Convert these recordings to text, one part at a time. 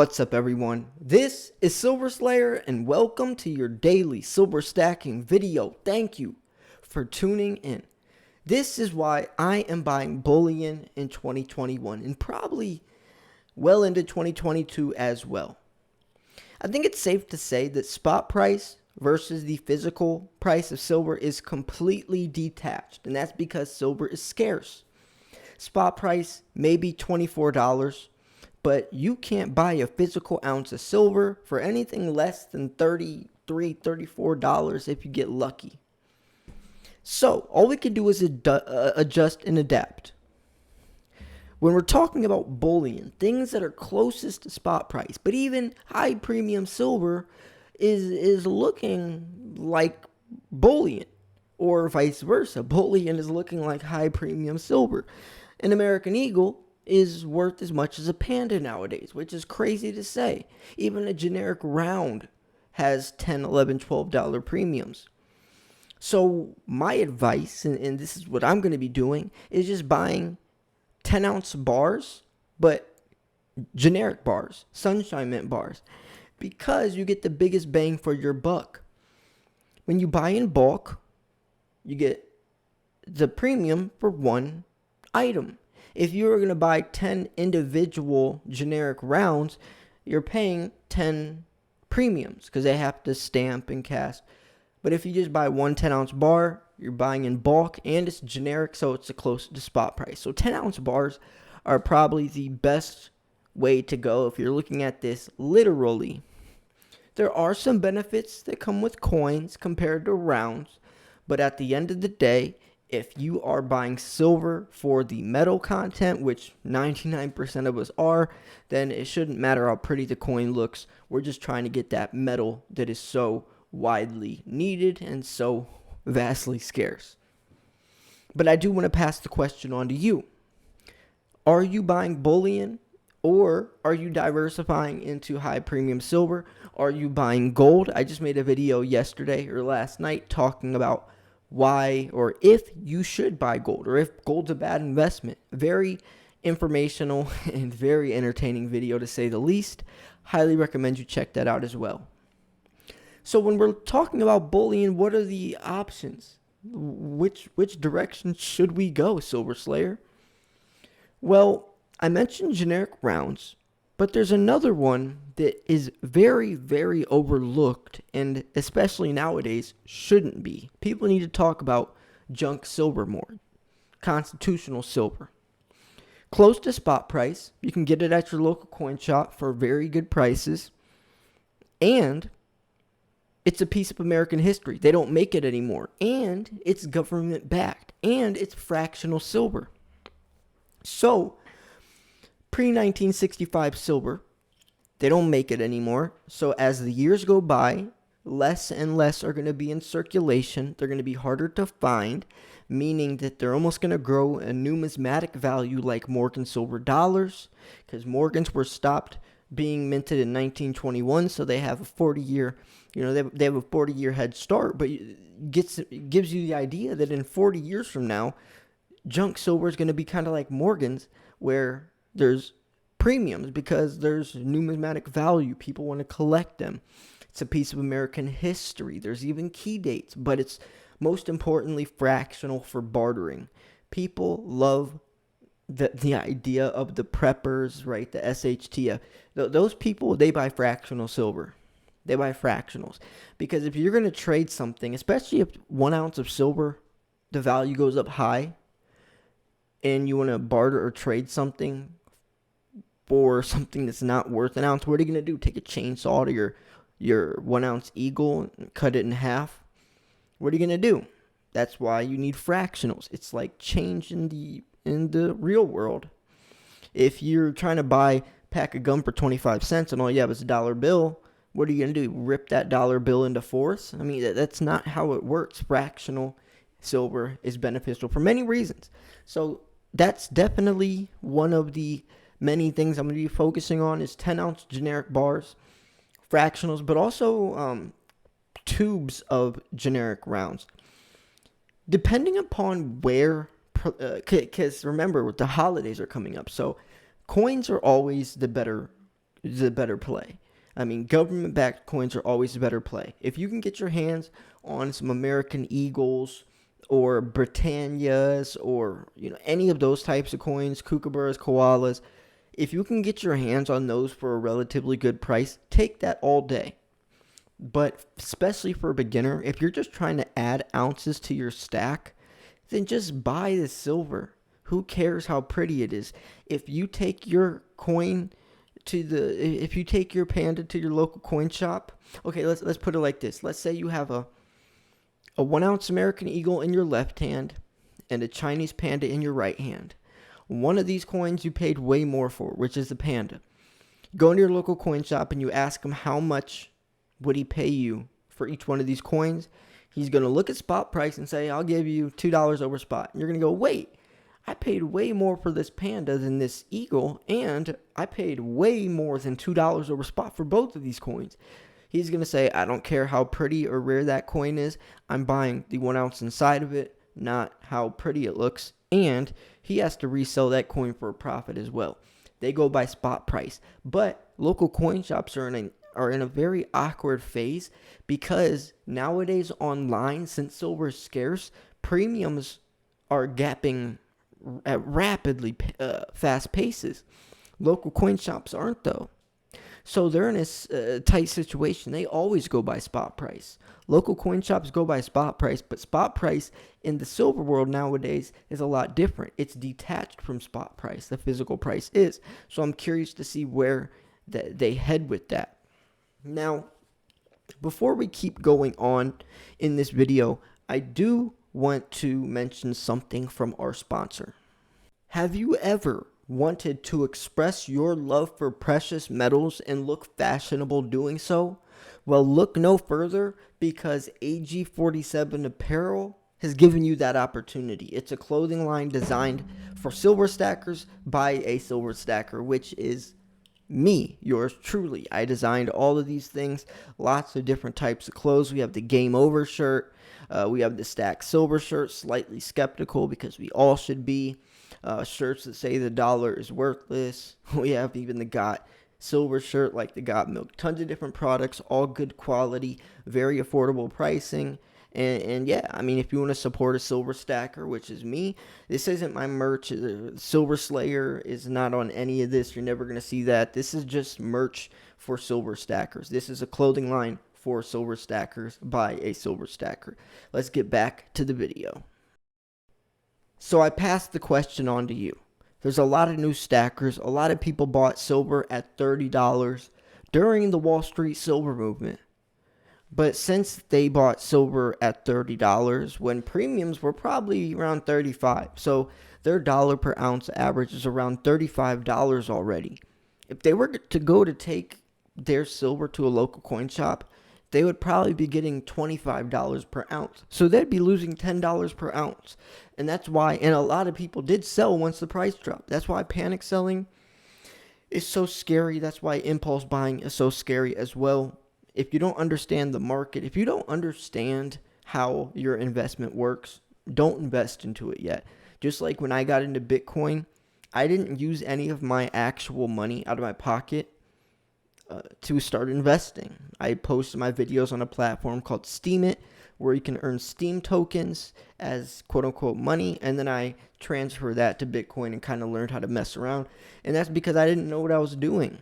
What's up, everyone? This is Silver Slayer, and welcome to your daily silver stacking video. Thank you for tuning in. This is why I am buying bullion in 2021 and probably well into 2022 as well. I think it's safe to say that spot price versus the physical price of silver is completely detached, and that's because silver is scarce. Spot price may be $24, but you can't buy a physical ounce of silver for anything less than $33, $34 if you get lucky. So all we can do is adjust and adapt. When we're talking about bullion, things that are closest to spot price, but even high premium silver is looking like bullion, or vice versa. Bullion is looking like high premium silver. An American Eagle is worth as much as a panda nowadays, which is crazy to say. Even a generic round has $10, $11, $12 premiums. So my advice, and this is what I'm going to be doing, is just buying 10-ounce bars, but generic bars, sunshine mint bars, because you get the biggest bang for your buck. When you buy in bulk, you get the premium for one item. If you were going to buy 10 individual generic rounds, you're paying 10 premiums because they have to stamp and cast. But if you just buy one 10-ounce bar, you're buying in bulk and it's generic, so it's close to spot price. So 10-ounce bars are probably the best way to go if you're looking at this literally. There are some benefits that come with coins compared to rounds, but at the end of the day, if you are buying silver for the metal content, which 99% of us are, then it shouldn't matter how pretty the coin looks. We're just trying to get that metal that is so widely needed and so vastly scarce. But I do want to pass the question on to you. Are you buying bullion, or are you diversifying into high premium silver? Are you buying gold? I just made a video yesterday or last night talking about why or if you should buy gold, or if gold's a bad investment. Very informational and very entertaining video, to say the least. Highly recommend you check that out as well. So when we're talking about bullion, what are the options? Which direction should we go, Silver Slayer? Well, I mentioned generic rounds, but there's another one that is very, very overlooked, and especially nowadays shouldn't be. People need to talk about junk silver more. Constitutional silver. Close to spot price. You can get it at your local coin shop for very good prices. And it's a piece of American history. They don't make it anymore. And it's government backed. And it's fractional silver. So, pre-1965 silver, they don't make it anymore. So as the years go by, less and less are going to be in circulation. They're going to be harder to find, meaning that they're almost going to grow a numismatic value like Morgan silver dollars, because Morgans were stopped being minted in 1921, so they have a 40-year, they have a 40-year head start. But it gives you the idea that in 40 years from now, junk silver is going to be kind of like Morgans, where there's premiums because there's numismatic value. People want to collect them. It's a piece of American history. There's even key dates, but it's most importantly fractional for bartering. People love the idea of the preppers, right? The SHT. Those people, they buy fractional silver. They buy fractionals because if you're going to trade something, especially if 1 ounce of silver, the value goes up high, and you want to barter or trade something for something that's not worth an ounce, what are you going to do? Take a chainsaw to your 1 ounce eagle and cut it in half? What are you going to do? That's why you need fractionals. It's like change in the real world. If you're trying to buy a pack of gum for 25 cents and all you have is a dollar bill, what are you going to do? Rip that dollar bill into fourths? I mean, that's not how it works. Fractional silver is beneficial for many reasons. So that's definitely one of the many things I'm going to be focusing on is 10-ounce generic bars, fractionals, but also tubes of generic rounds. Depending upon where, because remember, the holidays are coming up, so coins are always the better is a better play. I mean, government-backed coins are always a better play. If you can get your hands on some American Eagles or Britannias or any of those types of coins, kookaburras, koalas, if you can get your hands on those for a relatively good price, take that all day. But especially for a beginner, if you're just trying to add ounces to your stack, then just buy the silver. Who cares how pretty it is? If you take your coin if you take your panda to your local coin shop, okay, let's put it like this. Let's say you have a 1 ounce American Eagle in your left hand and a Chinese panda in your right hand. One of these coins you paid way more for, which is the panda. Go into your local coin shop and you ask him how much would he pay you for each one of these coins. He's going to look at spot price and say, I'll give you $2 over spot. And you're going to go, wait, I paid way more for this panda than this eagle, and I paid way more than $2 over spot for both of these coins. He's going to say, I don't care how pretty or rare that coin is. I'm buying the 1 ounce inside of it, not how pretty it looks. And he has to resell that coin for a profit as well. They go by spot price. But local coin shops are in a very awkward phase because nowadays online, since silver is scarce, premiums are gapping at rapidly fast paces. Local coin shops aren't, though. So they're in a tight situation. They always go by spot price. Local coin shops go by spot price, but spot price in the silver world nowadays is a lot different. It's detached from spot price. The physical price is. So I'm curious to see where they head with that. Now, before we keep going on in this video, I do want to mention something from our sponsor. Have you ever wanted to express your love for precious metals and look fashionable doing so? Well, look no further because AG47 Apparel has given you that opportunity. It's a clothing line designed for silver stackers by a silver stacker, which is me, yours truly. I designed all of these things, lots of different types of clothes. We have the Game Over shirt. We have the Stack Silver shirt, slightly skeptical because we all should be. Shirts that say the dollar is worthless. We have even the Got Silver shirt, like the Got Milk. Tons of different products, all good quality, very affordable pricing. And yeah, I mean, if you want to support a silver stacker, which is me, this isn't my merch. Silver Slayer is not on any of this. You're never going to see that. This is just merch for silver stackers. This is a clothing line for silver stackers by a silver stacker. Let's get back to the video. So I passed the question on to you. There's a lot of new stackers. A lot of people bought silver at $30 during the Wall Street silver movement. But since they bought silver at $30 when premiums were probably around $35, so their dollar per ounce average is around $35 already. If they were to go to take their silver to a local coin shop, they would probably be getting $25 per ounce. So they'd be losing $10 per ounce. And that's why, and a lot of people did sell once the price dropped. That's why panic selling is so scary. That's why impulse buying is so scary as well. If you don't understand the market, if you don't understand how your investment works, don't invest into it yet. Just like when I got into Bitcoin, I didn't use any of my actual money out of my pocket to start investing. I posted my videos on a platform called Steam It, where you can earn Steam tokens as quote-unquote money, and then I transfer that to Bitcoin and kind of learned how to mess around. And that's because I didn't know what I was doing.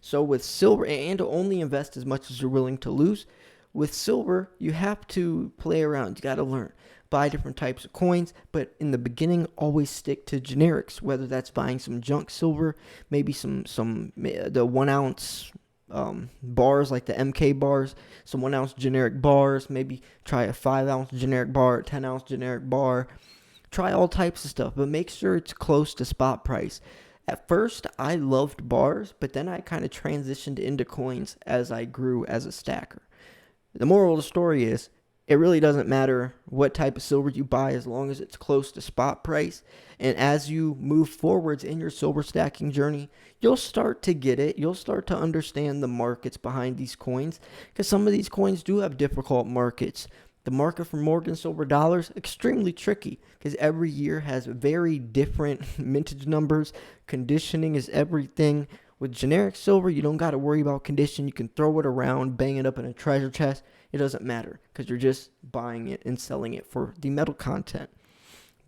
So with silver, and to only invest as much as you're willing to lose, with silver, you have to play around. You got to learn. Buy different types of coins, but in the beginning, always stick to generics, whether that's buying some junk silver, maybe the 1 ounce bars like the MK bars, some 1 ounce generic bars, maybe try a 5 ounce generic bar, a 10 ounce generic bar. Try all types of stuff, but make sure it's close to spot price. At first, I loved bars, but then I kind of transitioned into coins as I grew as a stacker. The moral of the story is, it really doesn't matter what type of silver you buy as long as it's close to spot price. And as you move forwards in your silver stacking journey, you'll start to get it. You'll start to understand the markets behind these coins, because some of these coins do have difficult markets. The market for Morgan silver dollars, extremely tricky because every year has very different mintage numbers. Conditioning is everything. With generic silver, you don't got to worry about condition. You can throw it around, bang it up in a treasure chest. It doesn't matter because you're just buying it and selling it for the metal content.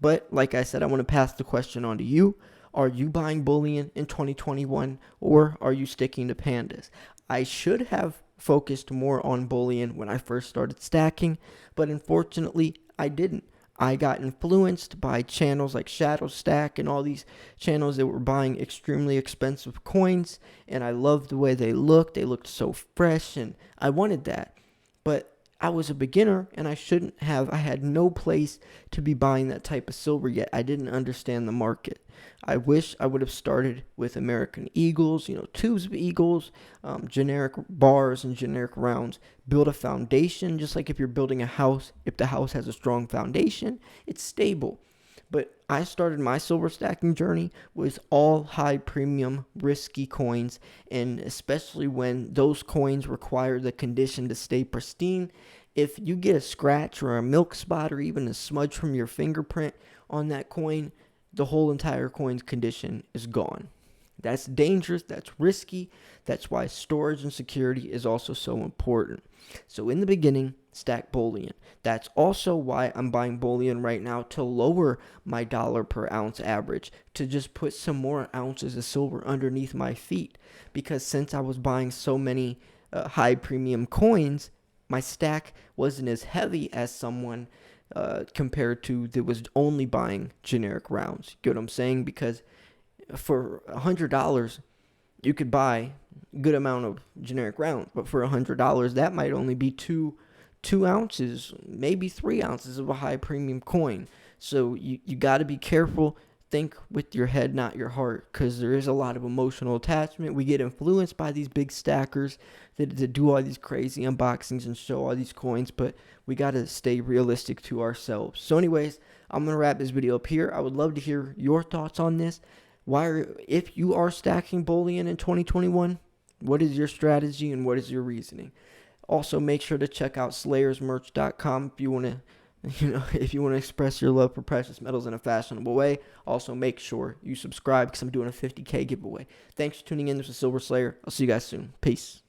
But like I said, I want to pass the question on to you. Are you buying bullion in 2021, or are you sticking to pandas? I should have focused more on bullion when I first started stacking, but unfortunately I didn't. I got influenced by channels like Shadow Stack and all these channels that were buying extremely expensive coins, and I loved the way they looked. They looked so fresh, and I wanted that. But I was a beginner, and I had no place to be buying that type of silver yet. I didn't understand the market. I wish I would have started with American Eagles, tubes of Eagles, generic bars and generic rounds. Build a foundation, just like if you're building a house. If the house has a strong foundation, it's stable. But I started my silver stacking journey with all high premium risky coins, and especially when those coins require the condition to stay pristine. If you get a scratch or a milk spot or even a smudge from your fingerprint on that coin, the whole entire coin's condition is gone. That's dangerous, that's risky. That's why storage and security is also so important. So in the beginning, stack bullion. That's also why I'm buying bullion right now, to lower my dollar per ounce average, to just put some more ounces of silver underneath my feet. Because since I was buying so many high premium coins, my stack wasn't as heavy as someone compared to that was only buying generic rounds. Get what I'm saying? Because for $100, you could buy a good amount of generic rounds, but for $100, that might only be two ounces, maybe 3 ounces of a high premium coin. So you got to be careful. Think with your head, not your heart, because there is a lot of emotional attachment. We get influenced by these big stackers that do all these crazy unboxings and show all these coins, but we got to stay realistic to ourselves. So anyways, I'm going to wrap this video up here. I would love to hear your thoughts on this. If you are stacking bullion in 2021, what is your strategy and what is your reasoning? Also, make sure to check out slayersmerch.com if you want to if you want to express your love for precious metals in a fashionable way. Also, make sure you subscribe because I'm doing a 50K giveaway. Thanks for tuning in. This is Silver Slayer. I'll see you guys soon. Peace.